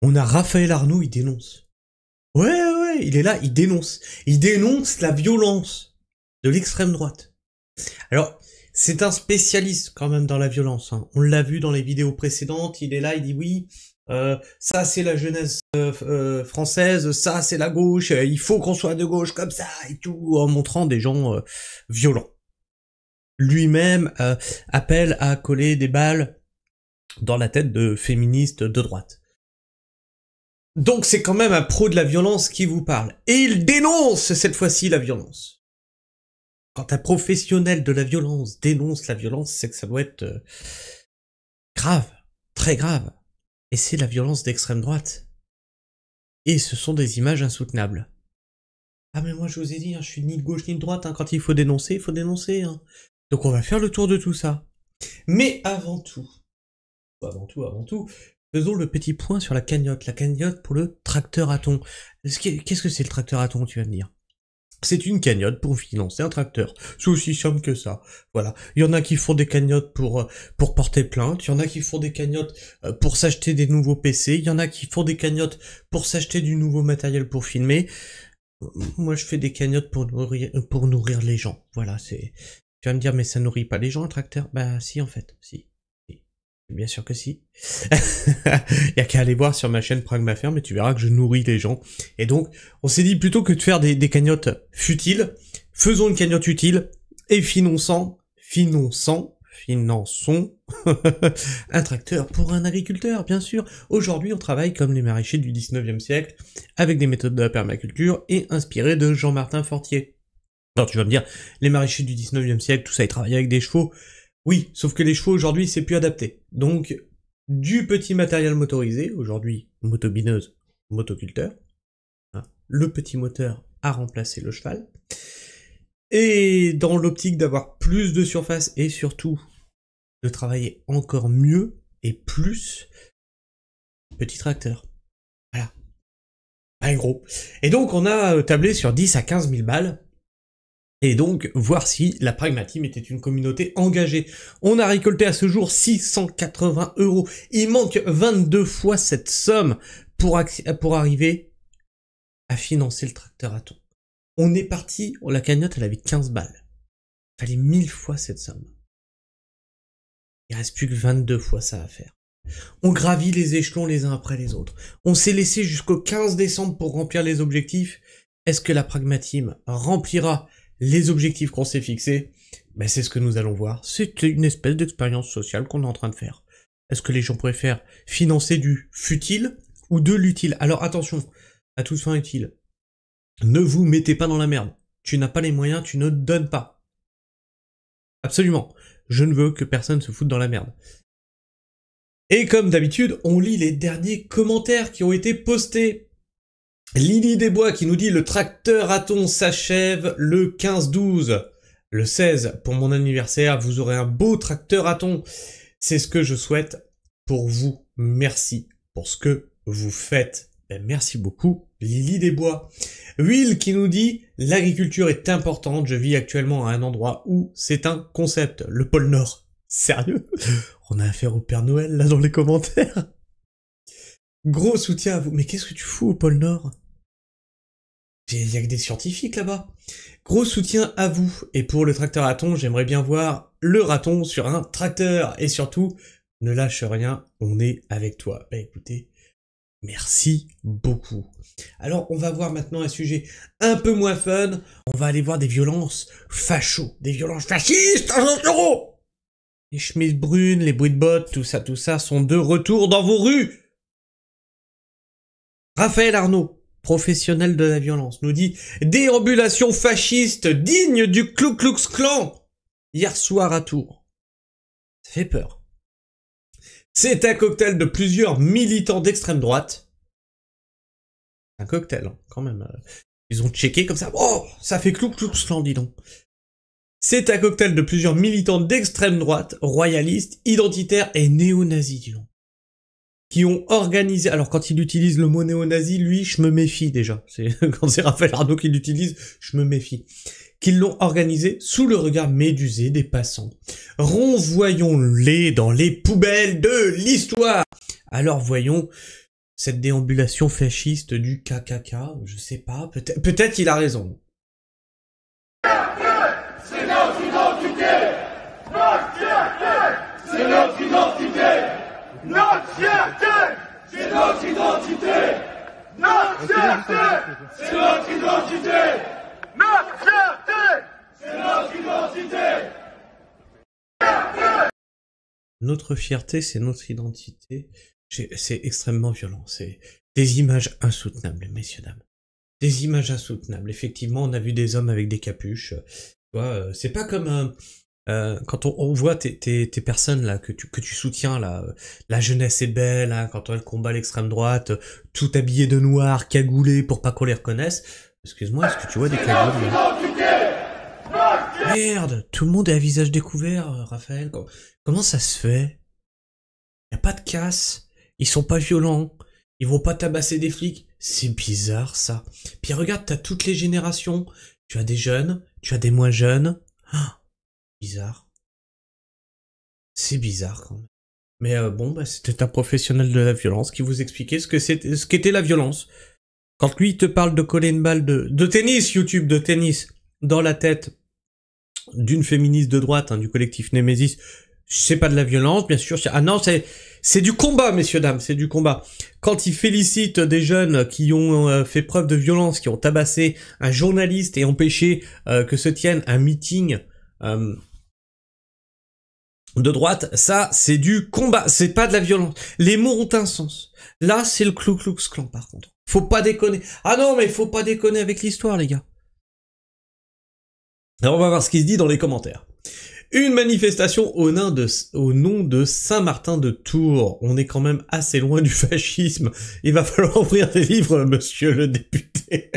On a Raphaël Arnaud, il dénonce. Ouais, il est là, il dénonce. Il dénonce la violence de l'extrême droite. Alors, c'est un spécialiste quand même dans la violence. Hein. On l'a vu dans les vidéos précédentes, il est là, il dit oui, ça c'est la jeunesse française, ça c'est la gauche, il faut qu'on soit de gauche comme ça et tout, en montrant des gens violents. Lui-même appelle à coller des balles dans la tête de féministes de droite. Donc c'est quand même un pro de la violence qui vous parle. Et il dénonce cette fois-ci la violence. Quand un professionnel de la violence dénonce la violence, c'est que ça doit être grave, très grave. Et c'est la violence d'extrême droite. Et ce sont des images insoutenables. Ah mais moi je vous ai dit, hein, je suis ni de gauche ni de droite, hein, quand il faut dénoncer, il faut dénoncer. Hein. Donc on va faire le tour de tout ça. Mais avant tout, faisons le petit point sur la cagnotte pour le tracteur à thon. Qu'est-ce que c'est le tracteur à thon, tu vas me dire? C'est une cagnotte pour financer un tracteur. C'est aussi simple que ça. Voilà. Il y en a qui font des cagnottes pour porter plainte. Il y en a qui font des cagnottes pour s'acheter des nouveaux PC. Il y en a qui font des cagnottes pour s'acheter du nouveau matériel pour filmer. Moi, je fais des cagnottes pour nourrir les gens. Voilà, c'est... Tu vas me dire, mais ça nourrit pas les gens, un tracteur? Bah, si, en fait. Si. Bien sûr que si. Il y a qu'à aller voir sur ma chaîne Pragmaferme et tu verras que je nourris les gens. Et donc, on s'est dit plutôt que de faire des cagnottes futiles, faisons une cagnotte utile et finançons un tracteur pour un agriculteur, bien sûr. Aujourd'hui, on travaille comme les maraîchers du 19e siècle, avec des méthodes de la permaculture et inspirés de Jean-Martin Fortier. Alors tu vas me dire, les maraîchers du 19e siècle, tout ça, ils travaillaient avec des chevaux. Oui, sauf que les chevaux aujourd'hui, c'est plus adapté. Donc, du petit matériel motorisé, aujourd'hui, motobineuse, motoculteur. Hein, le petit moteur a remplacé le cheval. Et dans l'optique d'avoir plus de surface et surtout de travailler encore mieux et plus, petit tracteur. Voilà. Pas gros. Et donc, on a tablé sur 10 à 15 000 balles. Et donc, voir si la Pragmateam était une communauté engagée. On a récolté à ce jour 680 €. Il manque 22 fois cette somme pour arriver à financer le tracteur à thon. On est parti, la cagnotte, elle avait 15 balles. Il fallait 1000 fois cette somme. Il reste plus que 22 fois ça à faire. On gravit les échelons les uns après les autres. On s'est laissé jusqu'au 15 décembre pour remplir les objectifs. Est-ce que la Pragmateam remplira les objectifs qu'on s'est fixés? Ben c'est ce que nous allons voir. C'est une espèce d'expérience sociale qu'on est en train de faire. Est-ce que les gens préfèrent financer du futile ou de l'utile? Alors attention, à toute fin utile. Ne vous mettez pas dans la merde. Tu n'as pas les moyens, tu ne donnes pas. Absolument. Je ne veux que personne se foute dans la merde. Et comme d'habitude, on lit les derniers commentaires qui ont été postés. Lily Desbois qui nous dit « Le tracteur à thon s'achève le 15-12. Le 16, pour mon anniversaire, vous aurez un beau tracteur à thon. C'est ce que je souhaite pour vous. Merci pour ce que vous faites. » Ben, merci beaucoup, Lily Desbois. Will qui nous dit « L'agriculture est importante. Je vis actuellement à un endroit où c'est un concept. Le pôle Nord. » Sérieux? On a affaire au Père Noël, là, dans les commentaires. Gros soutien à vous. Mais qu'est-ce que tu fous au pôle Nord? Il y a que des scientifiques là-bas. Gros soutien à vous. Et pour le tracteur à thon, j'aimerais bien voir le raton sur un tracteur. Et surtout, ne lâche rien, on est avec toi. Ben écoutez, merci beaucoup. Alors, on va voir maintenant un sujet un peu moins fun. On va aller voir des violences fachos, des violences fascistes à 100 €. Les chemises brunes, les bruits de bottes, tout ça sont de retour dans vos rues. Raphaël Arnaud, professionnel de la violence, nous dit « Déambulation fasciste digne du Ku Klux Klan hier soir à Tours. » Ça fait peur. C'est un cocktail de plusieurs militants d'extrême droite. Un cocktail, hein, quand même. Ils ont checké comme ça. Oh, ça fait Ku Klux Klan, dis donc. C'est un cocktail de plusieurs militants d'extrême droite, royalistes, identitaires et néo-nazis, dis donc. Qui ont organisé, alors quand il utilise le mot néo-nazi, lui, je me méfie déjà. Quand c'est Raphaël Arnaud qui l'utilise, je me méfie. Qu'ils l'ont organisé sous le regard médusé des passants. Renvoyons-les dans les poubelles de l'histoire. Alors voyons cette déambulation fasciste du KKK, je sais pas, peut-être il a raison. C'est notre identité! Notre fierté! C'est notre identité! Notre fierté! C'est notre identité! Notre fierté! C'est notre identité! Notre fierté! C'est notre identité! Notre fierté, c'est notre identité. C'est extrêmement violent. C'est des images insoutenables, messieurs, dames. Des images insoutenables. Effectivement, on a vu des hommes avec des capuches. Tu vois, c'est pas comme quand on voit tes personnes là que tu soutiens là, la jeunesse est belle, hein, quand elle combat l'extrême droite, tout habillé de noir, cagoulé pour pas qu'on les reconnaisse. Excuse-moi, est-ce que tu vois des cagoules là? Merde, tout le monde est à visage découvert, Raphaël. Comment ça se fait? Y a pas de casse, ils sont pas violents, ils vont pas tabasser des flics. C'est bizarre ça. Puis regarde, t'as toutes les générations. Tu as des jeunes, tu as des moins jeunes. Ah, bizarre. C'est bizarre quand même. Mais bon, bah c'était un professionnel de la violence qui vous expliquait ce qu'était la violence. Quand lui il te parle de coller une balle de tennis, YouTube, de tennis, dans la tête d'une féministe de droite, hein, du collectif Némésis, c'est pas de la violence, bien sûr. Ah non, c'est du combat, messieurs, dames, c'est du combat. Quand il félicite des jeunes qui ont fait preuve de violence, qui ont tabassé un journaliste et empêché que se tienne un meeting de droite, ça, c'est du combat, c'est pas de la violence. Les mots ont un sens. Là, c'est le Ku Klux Klan, par contre. Faut pas déconner. Ah non, mais faut pas déconner avec l'histoire, les gars. Alors, on va voir ce qui se dit dans les commentaires. Une manifestation au nom de Saint-Martin de Tours. On est quand même assez loin du fascisme. Il va falloir ouvrir des livres, monsieur le député.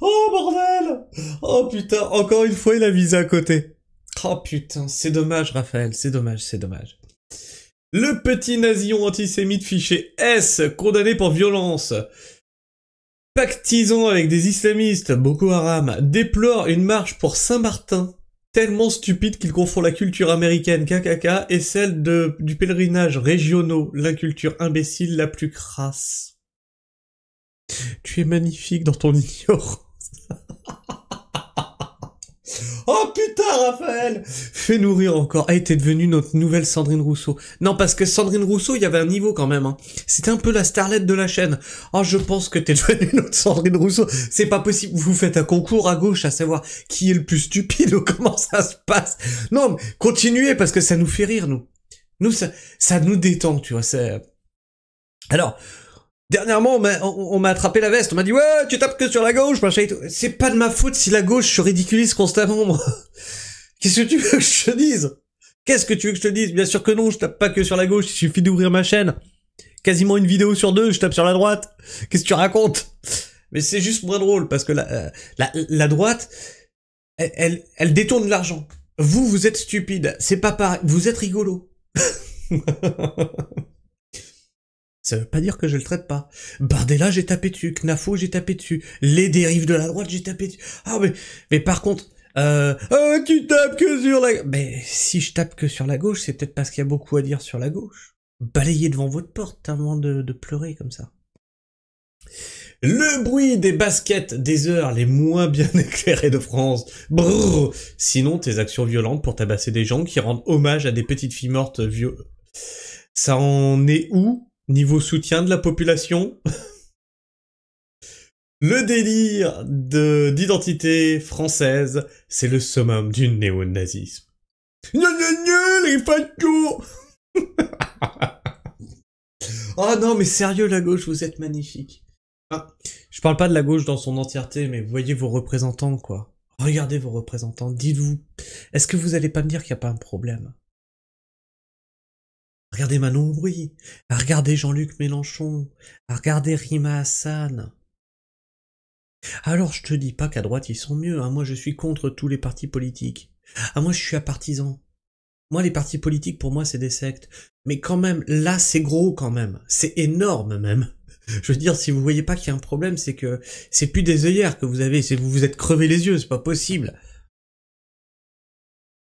Oh bordel! Oh putain, encore une fois il a visé à côté. Oh putain, c'est dommage Raphaël, c'est dommage, c'est dommage. Le petit nazillon antisémite fiché S, condamné pour violence, pactisant avec des islamistes, Boko Haram, déplore une marche pour Saint-Martin, tellement stupide qu'il confond la culture américaine KKK et celle du pèlerinage régionaux, la culture imbécile la plus crasse. Tu es magnifique dans ton ignorance. Oh putain, Raphaël! Fais nourrir encore. Hey, t'es devenue notre nouvelle Sandrine Rousseau. Non, parce que Sandrine Rousseau, il y avait un niveau quand même, hein. C'était un peu la starlette de la chaîne. Oh, je pense que t'es devenue notre Sandrine Rousseau. C'est pas possible. Vous faites un concours à gauche à savoir qui est le plus stupide ou comment ça se passe. Non, mais continuez parce que ça nous fait rire, nous. Nous, ça nous détend, tu vois, c'est... Alors... Dernièrement, on m'a attrapé la veste, on m'a dit « Ouais, tu tapes que sur la gauche, machin et tout. » C'est pas de ma faute si la gauche se ridiculise constamment, moi. Qu'est-ce que tu veux que je te dise? Qu'est-ce que tu veux que je te dise? Bien sûr que non, je tape pas que sur la gauche, il suffit d'ouvrir ma chaîne. Quasiment une vidéo sur deux, je tape sur la droite. Qu'est-ce que tu racontes? Mais c'est juste moins drôle, parce que la droite, elle détourne de l'argent. Vous êtes stupide, c'est pas pareil, vous êtes rigolo. Ça veut pas dire que je le traite pas. Bardella, j'ai tapé dessus. Knafo, j'ai tapé dessus. Les dérives de la droite, j'ai tapé dessus. Ah, mais par contre, tu tapes que sur la... Mais si je tape que sur la gauche, c'est peut-être parce qu'il y a beaucoup à dire sur la gauche. Balayez devant votre porte avant de pleurer comme ça. Le bruit des baskets des heures les moins bien éclairées de France. Brrr. Sinon, tes actions violentes pour tabasser des gens qui rendent hommage à des petites filles mortes Ça en est où? Niveau soutien de la population. Le délire d'identité française, c'est le summum du néo-nazisme. Les fachos. Oh non, mais sérieux, la gauche, vous êtes magnifique. Ah, je parle pas de la gauche dans son entièreté, mais voyez vos représentants, quoi. Regardez vos représentants, dites-vous, est-ce que vous allez pas me dire qu'il n'y a pas un problème? Regardez Manon Brouy, regardez Jean-Luc Mélenchon, regardez Rima Hassan. Alors je te dis pas qu'à droite ils sont mieux, hein. Moi je suis contre tous les partis politiques. Ah moi je suis partisan. Moi les partis politiques pour moi c'est des sectes. Mais quand même, là c'est gros quand même, c'est énorme même. Je veux dire, si vous voyez pas qu'il y a un problème, c'est que c'est plus des œillères que vous avez, c'est vous vous êtes crevé les yeux, c'est pas possible.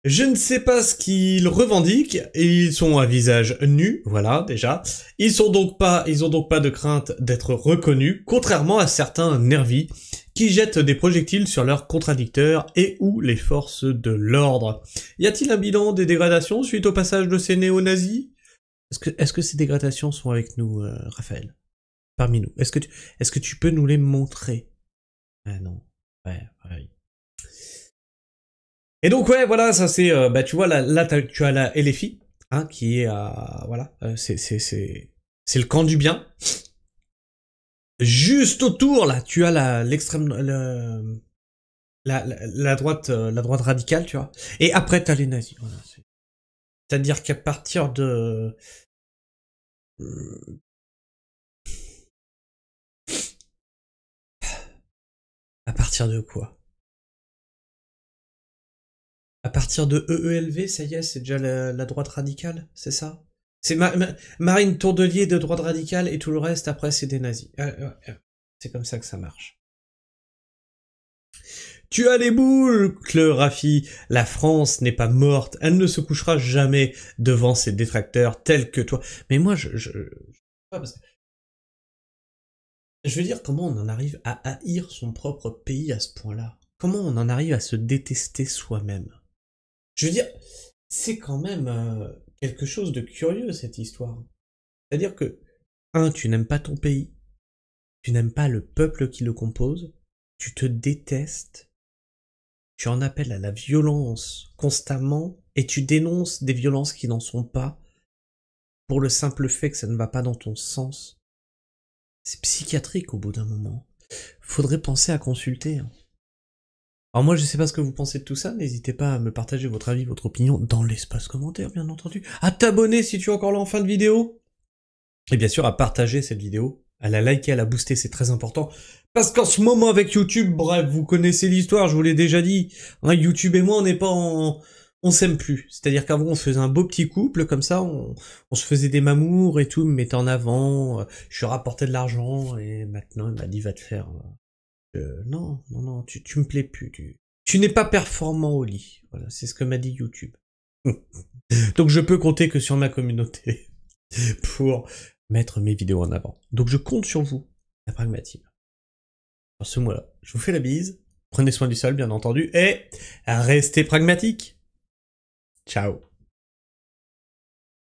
Je ne sais pas ce qu'ils revendiquent, et ils sont à visage nu, voilà, déjà. Ils ont donc pas de crainte d'être reconnus, contrairement à certains nervis qui jettent des projectiles sur leurs contradicteurs et ou les forces de l'ordre. Y a-t-il un bilan des dégradations suite au passage de ces néo-nazis? Est-ce que ces dégradations sont avec nous, Raphaël? Parmi nous. Est-ce que tu peux nous les montrer? Ah non. Ouais, ouais. Et donc ouais, voilà, ça c'est, bah tu vois là tu as la LFI, hein, qui est voilà, c'est le camp du bien. Juste autour là, tu as la droite radicale, tu vois. Et après t'as les nazis. Voilà, c'est-à-dire qu'à partir de à partir de quoi? À partir de EELV, ça y est, c'est déjà la droite radicale, c'est ça? C'est Marine Tourdelier de droite radicale et tout le reste, après, c'est des nazis. C'est comme ça que ça marche. Tu as les boucles, Rafi. La France n'est pas morte. Elle ne se couchera jamais devant ses détracteurs tels que toi. Mais moi, je veux dire, comment on en arrive à haïr son propre pays à ce point-là? Comment on en arrive à se détester soi-même? Je veux dire, c'est quand même quelque chose de curieux, cette histoire. C'est-à-dire que, tu n'aimes pas ton pays, tu n'aimes pas le peuple qui le compose, tu te détestes, tu en appelles à la violence constamment, et tu dénonces des violences qui n'en sont pas, pour le simple fait que ça ne va pas dans ton sens. C'est psychiatrique au bout d'un moment. Faudrait penser à consulter. Alors moi je sais pas ce que vous pensez de tout ça, n'hésitez pas à me partager votre avis, votre opinion dans l'espace commentaire bien entendu, à t'abonner si tu es encore là en fin de vidéo, et bien sûr à partager cette vidéo, à la liker, à la booster, c'est très important, parce qu'en ce moment avec YouTube, bref, vous connaissez l'histoire, je vous l'ai déjà dit, hein, YouTube et moi on n'est pas en... on s'aime plus, c'est-à-dire qu'avant on se faisait un beau petit couple, comme ça, on se faisait des mamours et tout, me mettait en avant, je rapportais de l'argent, et maintenant il m'a dit va te faire... non, tu me plais plus. Tu n'es pas performant au lit. Voilà, c'est ce que m'a dit YouTube. Donc je peux compter que sur ma communauté pour mettre mes vidéos en avant. Donc je compte sur vous, la pragmatique. Dans ce mois-là, je vous fais la bise. Prenez soin du sol, bien entendu, et restez pragmatique. Ciao.